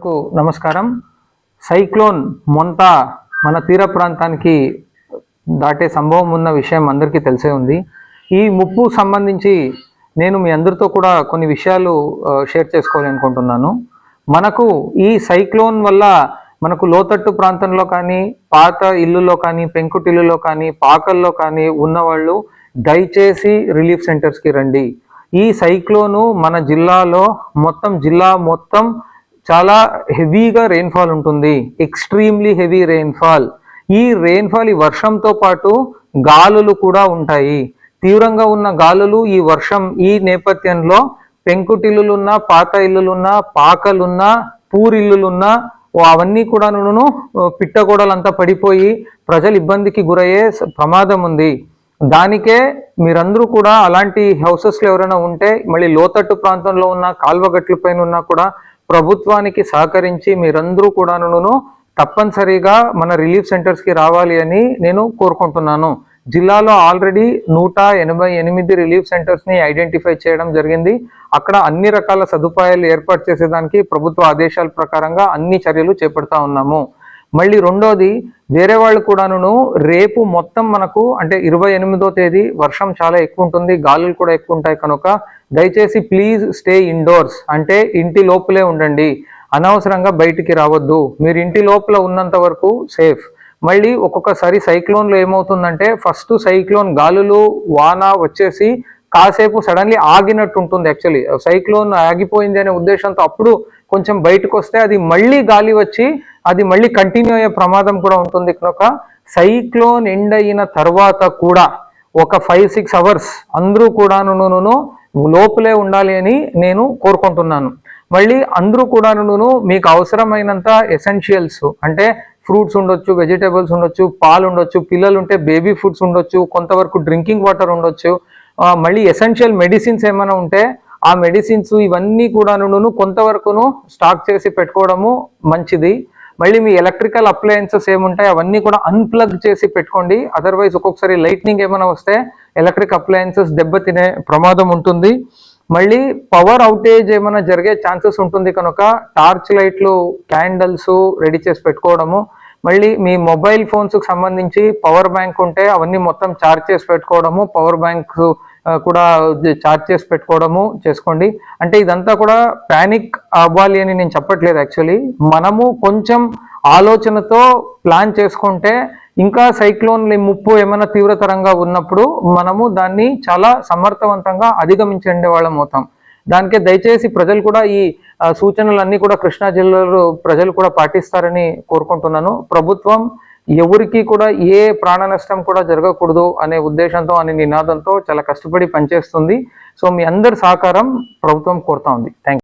ప్రేక్షకులకు నమస్కారం. సైక్లోన్ మొంతా మన తీర ప్రాంతానికి దాటే సంభవం ఉన్న విషయం అందరికీ తెలిసే ఉంది. ఈ ముప్పు సంబంధించి నేను మీ అందరితో కూడా కొన్ని విషయాలు షేర్ చేసుకోవాలనుకుంటున్నాను. మనకు ఈ సైక్లోన్ వల్ల మనకు లోతట్టు ప్రాంతంలో కానీ, పాత ఇల్లులో కానీ, పెంకుటిల్లులో కానీ, పాకల్లో కానీ ఉన్నవాళ్ళు దయచేసి రిలీఫ్ సెంటర్స్కి రండి. ఈ సైక్లోను మన జిల్లాలో జిల్లా మొత్తం చాలా హెవీగా రెయిన్ఫాల్ ఉంటుంది. Extremely heavy rainfall. ఈ రెయిన్ఫాల్ ఈ వర్షంతో పాటు గాలులు కూడా ఉంటాయి. తీవ్రంగా ఉన్న గాలులు, ఈ వర్షం, ఈ నేపథ్యంలో పెంకుటిల్లులున్నా, పాత ఇల్లులున్నా, పాకలున్నా, పూరిల్లులున్నా అవన్నీ కూడాను పిట్టగోడలంతా పడిపోయి ప్రజలు ఇబ్బందికి గురయ్యే ప్రమాదం ఉంది. దానికే మీరందరూ కూడా అలాంటి హౌసెస్లో ఎవరైనా ఉంటే మళ్ళీ లోతట్టు ప్రాంతంలో ఉన్న కాల్వగట్ల పైన ఉన్నా కూడా ప్రభుత్వానికి సహకరించి మీరందరూ కూడాను తప్పనిసరిగా మన రిలీఫ్ సెంటర్స్కి రావాలి అని నేను కోరుకుంటున్నాను. జిల్లాలో ఆల్రెడీ 188 రిలీఫ్ సెంటర్స్ని ఐడెంటిఫై చేయడం జరిగింది. అక్కడ అన్ని రకాల సదుపాయాలు ఏర్పాటు చేసేదానికి ప్రభుత్వ ఆదేశాల ప్రకారంగా అన్ని చర్యలు చేపడతా ఉన్నాము. మళ్ళీ రెండోది, వేరే వాళ్ళు కూడాను రేపు మొత్తం మనకు అంటే 28వ తేదీ వర్షం చాలా ఎక్కువ ఉంటుంది, గాలులు కూడా ఎక్కువ ఉంటాయి. కనుక దయచేసి ప్లీజ్ స్టే ఇండోర్స్, అంటే ఇంటి లోపలే ఉండండి, అనవసరంగా బయటికి రావద్దు. మీరు ఇంటి లోపల ఉన్నంత వరకు సేఫ్. మళ్ళీ ఒక్కొక్కసారి సైక్లోన్లో ఏమవుతుందంటే ఫస్ట్ సైక్లోన్ గాలులు వాన వచ్చేసి కాసేపు సడన్లీ ఆగినట్టు ఉంటుంది. యాక్చువల్లీ సైక్లోన్ ఆగిపోయింది అనే ఉద్దేశంతో అప్పుడు కొంచెం బయటకు వస్తే అది మళ్ళీ గాలి వచ్చి అది మళ్ళీ కంటిన్యూ అయ్యే ప్రమాదం కూడా ఉంటుంది. కనుక సైక్లోన్ ఎండ్ అయిన తర్వాత కూడా ఒక 5-6 అవర్స్ అందరూ కూడాను లోపలే ఉండాలి అని నేను కోరుకుంటున్నాను. మళ్ళీ అందరూ కూడాను మీకు అవసరమైనంత ఎసెన్షియల్స్ అంటే ఫ్రూట్స్ ఉండొచ్చు, వెజిటేబుల్స్ ఉండొచ్చు, పాలు ఉండొచ్చు, పిల్లలు ఉంటే బేబీ ఫుడ్స్ ఉండొచ్చు, కొంతవరకు డ్రింకింగ్ వాటర్ ఉండొచ్చు, మళ్ళీ ఎసెన్షియల్ మెడిసిన్స్ ఏమైనా ఉంటే ఆ మెడిసిన్స్ ఇవన్నీ కూడాను కొంతవరకును స్టాక్ చేసి పెట్టుకోవడము మంచిది. మళ్ళీ మీ ఎలక్ట్రికల్ అప్లయన్సెస్ ఏముంటాయి అవన్నీ కూడా అన్ప్లగ్ చేసి పెట్టుకోండి. అదర్వైజ్ ఒక్కొక్కసారి లైట్నింగ్ ఏమైనా వస్తే ఎలక్ట్రిక్ అప్లయన్సెస్ దెబ్బతినే ప్రమాదం ఉంటుంది. మళ్ళీ పవర్ అవుటేజ్ ఏమైనా జరిగే ఛాన్సెస్ ఉంటుంది కనుక టార్చ్ లైట్లు, క్యాండిల్స్ రెడీ చేసి పెట్టుకోవడము. మళ్ళీ మీ మొబైల్ ఫోన్స్కి సంబంధించి పవర్ బ్యాంక్ ఉంటే అవన్నీ మొత్తం ఛార్జ్ చేసి పెట్టుకోవడము, పవర్ బ్యాంక్ కూడా ఛార్జ్ చేసి పెట్టుకోవడము చేసుకోండి. అంటే ఇదంతా కూడా ప్యానిక్ అవ్వాలి అని నేను చెప్పట్లేదు. యాక్చువల్లీ మనము కొంచెం ఆలోచనతో ప్లాన్ చేసుకుంటే ఇంకా సైక్లోన్ ముప్పు ఏమైనా తీవ్రతరంగా ఉన్నప్పుడు మనము దాన్ని చాలా సమర్థవంతంగా అధిగమించే వాళ్ళం అవుతాం. దానికే దయచేసి ప్రజలు కూడా ఈ సూచనలన్నీ కూడా కృష్ణా జిల్లాలో ప్రజలు కూడా పాటిస్తారని కోరుకుంటున్నాను. ప్రభుత్వం ఎవరికి కూడా ఏ ప్రాణ నష్టం కూడా జరగకూడదు అనే ఉద్దేశంతో, అనే నినాదంతో చాలా కష్టపడి పనిచేస్తుంది. సో మీ అందరి సహకారం ప్రభుత్వం కోరుతా ఉంది. Thank you.